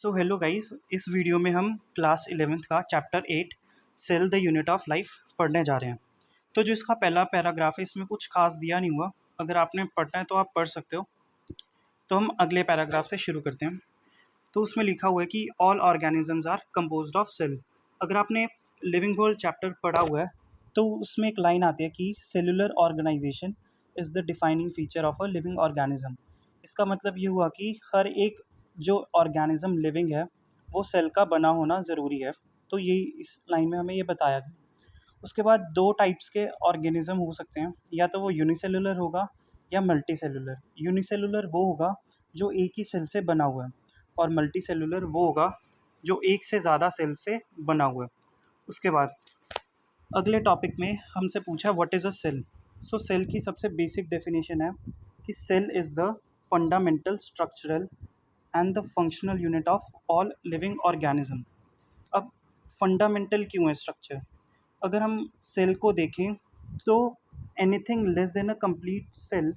सो hello guys, इस video में हम क्लास 11th का chapter 8 cell the unit of life पढ़ने जा रहे हैं। तो जो इसका पहला पैराग्राफ है इसमें कुछ खास दिया नहीं हुआ, अगर आपने पढ़ना है तो आप पढ़ सकते हो। तो हम अगले पैराग्राफ से शुरू करते हैं। तो उसमें लिखा हुआ है कि all organisms are composed of cell. अगर आपने लिविंग वर्ल्ड चैप्टर पढ़ा हुआ है तो उसमें एक लाइन आती है कि cellular organisation is the defining feature of a living organism. इसका मतलब ये हुआ कि हर एक जो ऑर्गेनिज्म लिविंग है वो सेल का बना होना ज़रूरी है। तो ये इस लाइन में हमें ये बताया गया। उसके बाद दो टाइप्स के ऑर्गेनिज्म हो सकते हैं, या तो वो यूनिसेलुलर होगा या मल्टी सेलुलर। यूनिसेलुलर वो होगा जो एक ही सेल से बना हुआ है, और मल्टी सेलुलर वो होगा जो एक से ज़्यादा सेल से बना हुआ है। उसके बाद अगले टॉपिक में हमसे पूछा what is a cell. So cell की सबसे बेसिक डेफिनेशन है कि cell is the fundamental structural and the functional unit of all living organism. अब फंडामेंटल क्यों है स्ट्रक्चर? अगर हम सेल को देखें तो anything less than a complete cell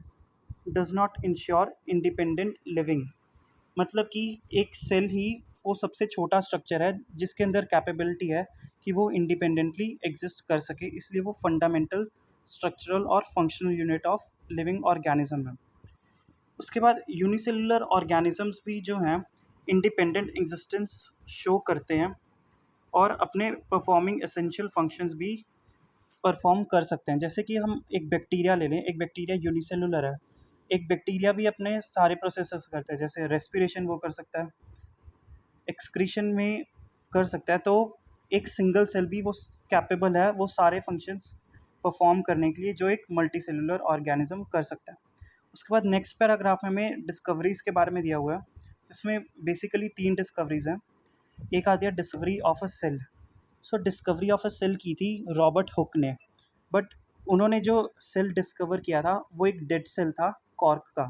does not ensure independent living. मतलब कि एक सेल ही वो सबसे छोटा स्ट्रक्चर है जिसके अंदर कैपेबिलिटी है कि वो इंडिपेंडेंटली एग्जिस्ट कर सके, इसलिए वो फंडामेंटल स्ट्रक्चरल और functional unit of living organism है। उसके बाद यूनिसेलुलर ऑर्गेनिजम्स भी जो हैं इंडिपेंडेंट एग्जिस्टेंस शो करते हैं और अपने परफॉर्मिंग एसेंशियल फंक्शंस भी परफॉर्म कर सकते हैं। जैसे कि हम एक बैक्टीरिया ले लें, एक बैक्टीरिया यूनिसेलुलर है। एक बैक्टीरिया भी अपने सारे प्रोसेसेस करते हैं, जैसे रेस्पिरेशन वो कर सकता है, एक्सक्रीशन में कर सकता है। तो एक सिंगल सेल भी वो कैपेबल है वो सारे फंक्शंस परफॉर्म करने के लिए जो एक मल्टी सेलुलर ऑर्गेनिज्म कर सकता है। उसके बाद नेक्स्ट पैराग्राफ में हमें डिस्कवरीज़ के बारे में दिया हुआ है, जिसमें बेसिकली 3 डिस्कवरीज़ हैं। एक आती है discovery of a cell. So discovery of a cell की थी रॉबर्ट हुक ने, बट उन्होंने जो सेल डिस्कवर किया था वो एक डेड सेल था, कॉर्क का।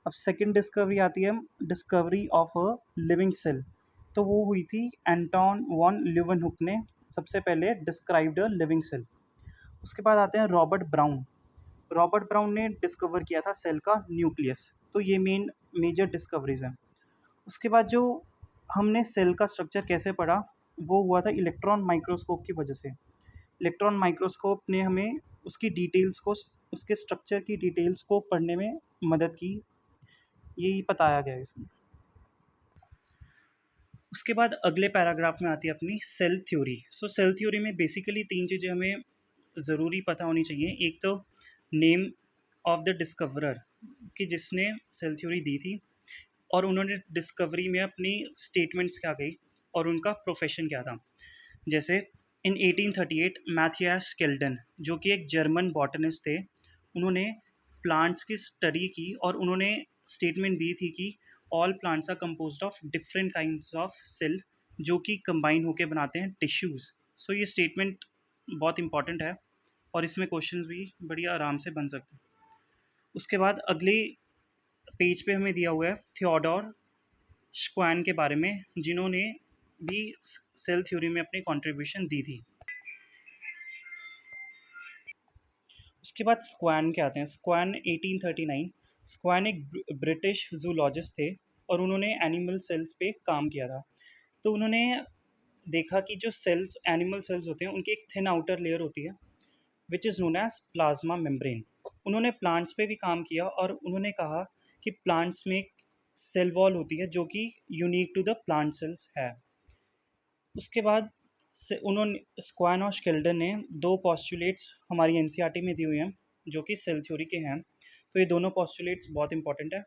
अब सेकंड डिस्कवरी आती है discovery of a living cell. तो वो हुई थी एंटोन वॉन ल्यूवेनहुक ने, सबसे पहले डिस्क्राइब्ड अ लिविंग सेल। उसके बाद आते हैं रॉबर्ट ब्राउन। रॉबर्ट ब्राउन ने डिस्कवर किया था सेल का न्यूक्लियस। तो ये मेजर डिस्कवरीज हैं। उसके बाद जो हमने सेल का स्ट्रक्चर कैसे पढ़ा वो हुआ था इलेक्ट्रॉन माइक्रोस्कोप की वजह से। इलेक्ट्रॉन माइक्रोस्कोप ने हमें उसकी डिटेल्स को, उसके स्ट्रक्चर की डिटेल्स को पढ़ने में मदद की, यही बताया गया है इसमें। उसके बाद अगले पैराग्राफ में आती है अपनी सेल थ्योरी। सो सेल थ्योरी में बेसिकली 3 चीज़ें हमें ज़रूरी पता होनी चाहिए। एक तो नेम ऑफ द डिस्कवरर, कि जिसने सेल थ्योरी दी थी, और उन्होंने डिस्कवरी में अपनी स्टेटमेंट्स क्या कही और उनका प्रोफेशन क्या था। जैसे इन 1838 मैथियास केल्डन, जो कि एक जर्मन बॉटनिस्ट थे, उन्होंने प्लांट्स की स्टडी की और उन्होंने स्टेटमेंट दी थी कि all plants are composed of different kinds of cell जो कि कंबाइन होकर बनाते हैं टिश्यूज़। सो ये स्टेटमेंट बहुत इंपॉर्टेंट है और इसमें क्वेश्चंस भी बढ़िया आराम से बन सकते हैं। उसके बाद अगले पेज पे हमें दिया हुआ है थियोडोर श्क्वान के बारे में, जिन्होंने भी सेल थ्योरी में अपनी कंट्रीब्यूशन दी थी। उसके बाद स्क्वान के आते हैं। स्क्वान 1839। स्क्वान एक ब्रिटिश जूलॉजिस्ट थे और उन्होंने एनिमल सेल्स पे काम किया था। तो उन्होंने देखा कि जो सेल्स, एनिमल सेल्स होते हैं, उनकी एक थिन आउटर लेयर होती है which is known as plasma membrane. उन्होंने प्लांट्स पे भी काम किया और उन्होंने कहा कि प्लांट्स में एक सेल वॉल होती है जो कि unique to the plant cells है। उसके बाद से उन्होंने, स्क्वान और स्केल्डन ने 2 पोस्टुलेट्स हमारी एनसीईआरटी में दी हुई हैं जो कि सेल थ्योरी के हैं। तो ये दोनों पोस्टुलेट्स बहुत इंपॉर्टेंट है।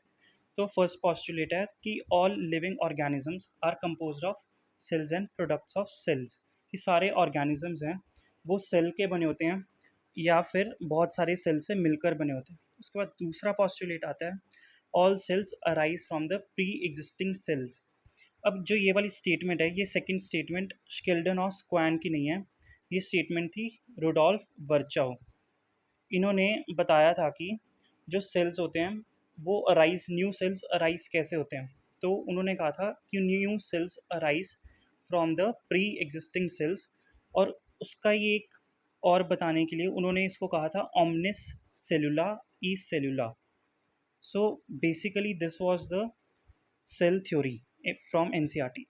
तो फर्स्ट पोस्टुलेट है कि all living organisms are composed of cells and products of cells, कि सारे ऑर्गेनिजम्स हैं वो सेल के बने होते हैं या फिर बहुत सारे सेल से मिलकर बने होते हैं। उसके बाद दूसरा पोस्टुलेट आता है all cells arise from the pre existing cells. अब जो ये वाली स्टेटमेंट है, ये सेकंड स्टेटमेंट स्केल्डन और स्क्वान की नहीं है, ये स्टेटमेंट थी रुडोल्फ वर्चाउ। इन्होंने बताया था कि जो सेल्स होते हैं वो अराइज, न्यू सेल्स अराइज कैसे होते हैं। तो उन्होंने कहा था कि new sales arise from the pre existing sales, और उसका ये एक और बताने के लिए उन्होंने इसको कहा था ओमनिस सेलुला ई सेलुला। So basically this was the cell theory. from NCERT.